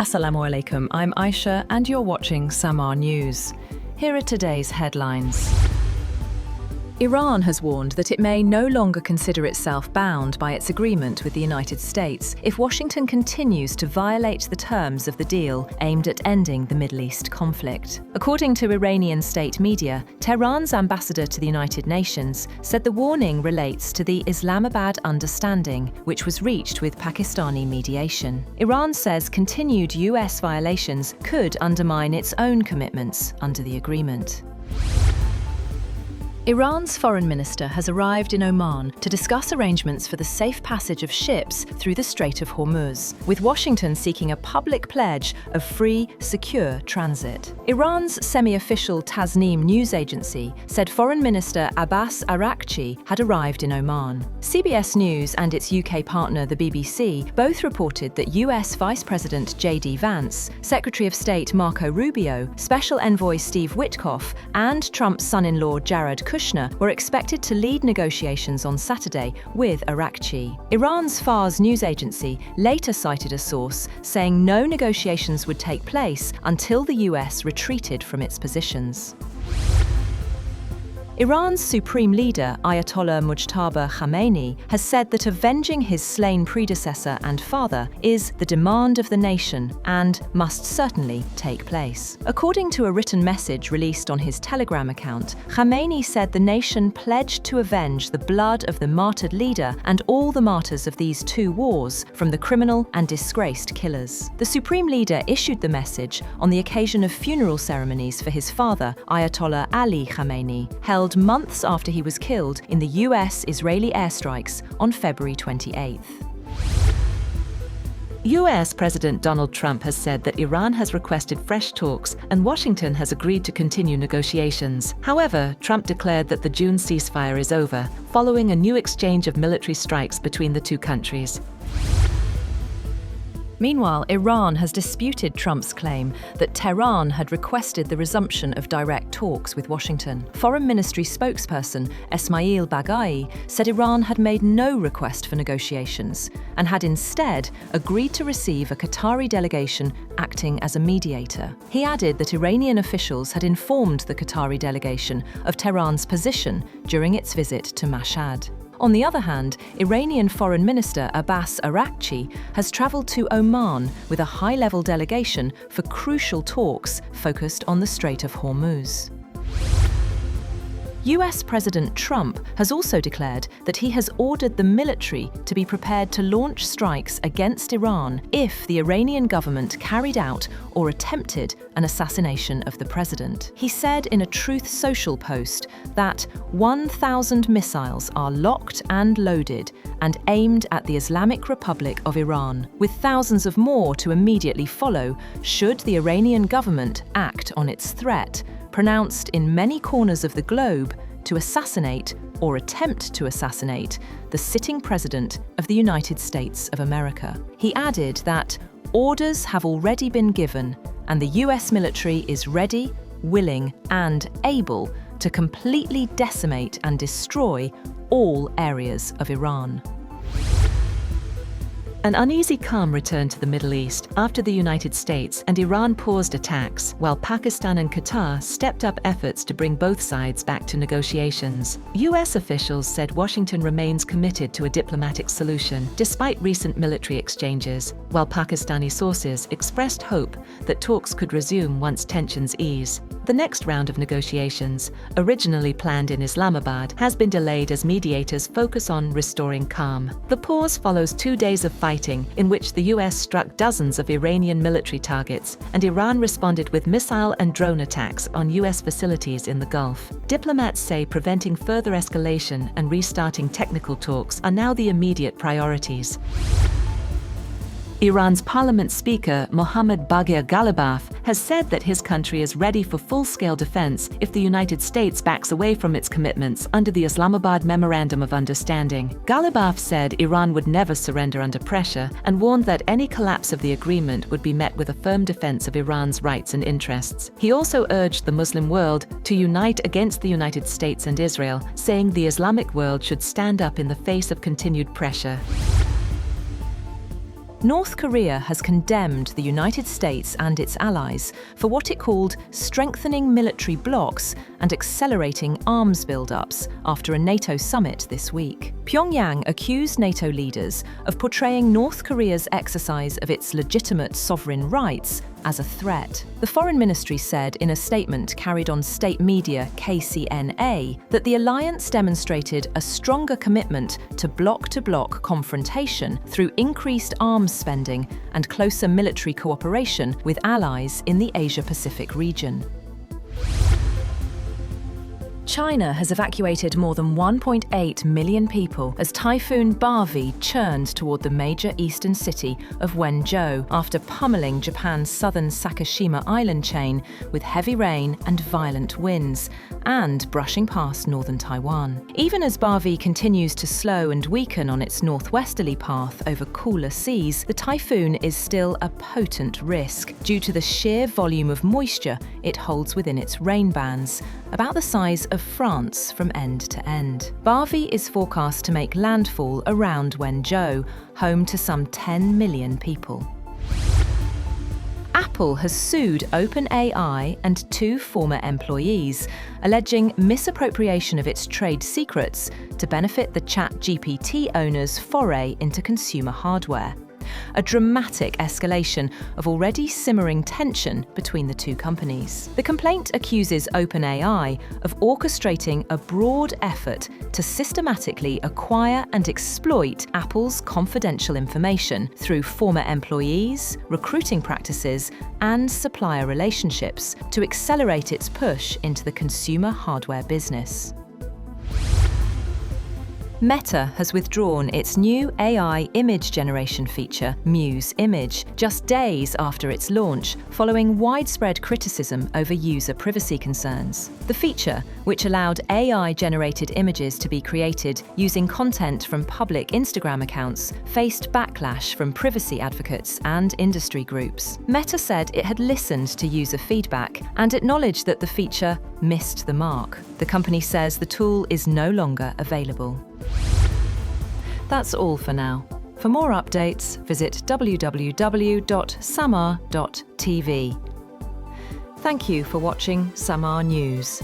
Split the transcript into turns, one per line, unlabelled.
Assalamu alaikum, I'm Aisha and you're watching SAMAA News. Here are today's headlines. Iran has warned that it may no longer consider itself bound by its agreement with the United States if Washington continues to violate the terms of the deal aimed at ending the Middle East conflict. According to Iranian state media, Tehran's ambassador to the United Nations said the warning relates to the Islamabad understanding, which was reached with Pakistani mediation. Iran says continued US violations could undermine its own commitments under the agreement. Iran's foreign minister has arrived in Oman to discuss arrangements for the safe passage of ships through the Strait of Hormuz, with Washington seeking a public pledge of free, secure transit. Iran's semi-official Tasnim news agency said Foreign Minister Abbas Araghchi had arrived in Oman. CBS News and its UK partner, the BBC, both reported that US Vice President J.D. Vance, Secretary of State Marco Rubio, Special Envoy Steve Witkoff, and Trump's son-in-law Jared Kushner were expected to lead negotiations on Saturday with Araghchi. Iran's Fars news agency later cited a source saying no negotiations would take place until the US retreated from its positions. Iran's supreme leader, Ayatollah Mujtaba Khamenei, has said that avenging his slain predecessor and father is the demand of the nation and must certainly take place. According to a written message released on his Telegram account, Khamenei said the nation pledged to avenge the blood of the martyred leader and all the martyrs of these two wars from the criminal and disgraced killers. The supreme leader issued the message on the occasion of funeral ceremonies for his father, Ayatollah Ali Khamenei, held months after he was killed in the US-Israeli airstrikes on February 28th.
US President Donald Trump has said that Iran has requested fresh talks and Washington has agreed to continue negotiations. However, Trump declared that the June ceasefire is over, following a new exchange of military strikes between the two countries.
Meanwhile, Iran has disputed Trump's claim that Tehran had requested the resumption of direct talks with Washington. Foreign Ministry spokesperson Esmail Baghai said Iran had made no request for negotiations and had instead agreed to receive a Qatari delegation acting as a mediator. He added that Iranian officials had informed the Qatari delegation of Tehran's position during its visit to Mashhad. On the other hand, Iranian Foreign Minister Abbas Araghchi has travelled to Oman with a high-level delegation for crucial talks focused on the Strait of Hormuz. US President Trump has also declared that he has ordered the military to be prepared to launch strikes against Iran if the Iranian government carried out or attempted an assassination of the president. He said in a Truth Social post that 1,000 missiles are locked and loaded and aimed at the Islamic Republic of Iran, with thousands of more to immediately follow should the Iranian government act on its threat, pronounced in many corners of the globe, to assassinate or attempt to assassinate the sitting president of the United States of America. He added that orders have already been given and the US military is ready, willing and able to completely decimate and destroy all areas of Iran.
An uneasy calm returned to the Middle East after the United States and Iran paused attacks, while Pakistan and Qatar stepped up efforts to bring both sides back to negotiations. US officials said Washington remains committed to a diplomatic solution despite recent military exchanges, while Pakistani sources expressed hope that talks could resume once tensions ease. The next round of negotiations, originally planned in Islamabad, has been delayed as mediators focus on restoring calm. The pause follows 2 days of fighting in which the US struck dozens of Iranian military targets and Iran responded with missile and drone attacks on US facilities in the Gulf. Diplomats say preventing further escalation and restarting technical talks are now the immediate priorities. Iran's parliament speaker, Mohammad Baghir Ghalibaf, has said that his country is ready for full-scale defense if the United States backs away from its commitments under the Islamabad Memorandum of Understanding. Ghalibaf said Iran would never surrender under pressure and warned that any collapse of the agreement would be met with a firm defense of Iran's rights and interests. He also urged the Muslim world to unite against the United States and Israel, saying the Islamic world should stand up in the face of continued pressure.
North Korea has condemned the United States and its allies for what it called strengthening military blocs and accelerating arms build-ups after a NATO summit this week. Pyongyang accused NATO leaders of portraying North Korea's exercise of its legitimate sovereign rights as a threat. The Foreign Ministry said in a statement carried on state media KCNA that the alliance demonstrated a stronger commitment to bloc-to-bloc confrontation through increased arms spending and closer military cooperation with allies in the Asia-Pacific region. China has evacuated more than 1.8 million people as Typhoon Barvi churned toward the major eastern city of Wenzhou after pummeling Japan's southern Sakishima island chain with heavy rain and violent winds, and brushing past northern Taiwan. Even as Barvi continues to slow and weaken on its northwesterly path over cooler seas, the typhoon is still a potent risk due to the sheer volume of moisture it holds within its rain bands, about the size of France from end to end. Barvi is forecast to make landfall around Wenzhou, home to some 10 million people. Apple has sued OpenAI and 2 former employees, alleging misappropriation of its trade secrets to benefit the ChatGPT owners' foray into consumer hardware. A dramatic escalation of already simmering tension between the 2 companies. The complaint accuses OpenAI of orchestrating a broad effort to systematically acquire and exploit Apple's confidential information through former employees, recruiting practices, and supplier relationships to accelerate its push into the consumer hardware business. Meta has withdrawn its new AI image generation feature, Muse Image, just days after its launch, following widespread criticism over user privacy concerns. The feature, which allowed AI-generated images to be created using content from public Instagram accounts, faced backlash from privacy advocates and industry groups. Meta said it had listened to user feedback and acknowledged that the feature missed the mark. The company says the tool is no longer available. That's all for now. For more updates, visit www.SAMAA.tv. Thank you for watching SAMAA News.